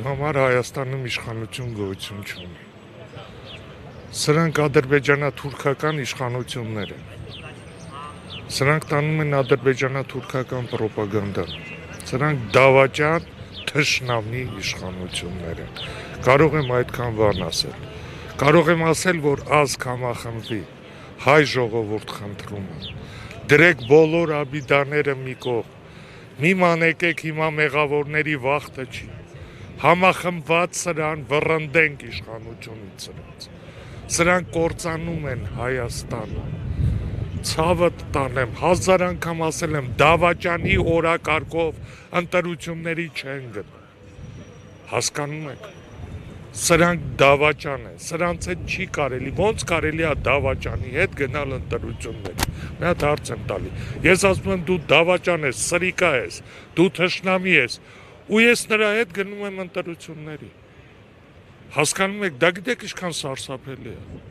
իմ համար Հայաստանում իշխանություն գոյություն չունի։ Սրանք ադրբեջանա-թուրքական իշխանություններ են։ Սրանք տանում են ադրբեջանա-թուրքական պրոպագանդան։ Սրանք դավաճան թշնամի իշխանություններ են։ Կարող եմ այդքան բան ասել։ Կարող եմ ասել, որ ազգ համախմբվի, հայ ժողովուրդ խնդրում եմ։ Դրեք բոլոր աբիդաները մի կողմ։ Մի մանեկեք հիմա մեղավորների վախտը չի։ Համախմբված սրան վռնդենք իշխանությունից սրանց։ Սրանք կործանում են Հայաստանը։ Ցավը տանեմ, 1000 անգամ ասել եմ, դավաճանի օրակարգով ընտրությունների չեն գնա։ Հասկանում եք։ Սրանք դավաճան են, սրանց հետ չի կարելի, ոնց կարելի է դավաճանի հետ գնալ ընտրությունների։ Մի հատ հարց եմ տալի։ Ես ասում եմ դու դավաճան ես, սրիկա ես, դու թշնամի ես, ու ես նրա հետ գնում եմ ընտրությունների։ Հասկանում եք, դա գիտեք ինչքան սարսափելի է։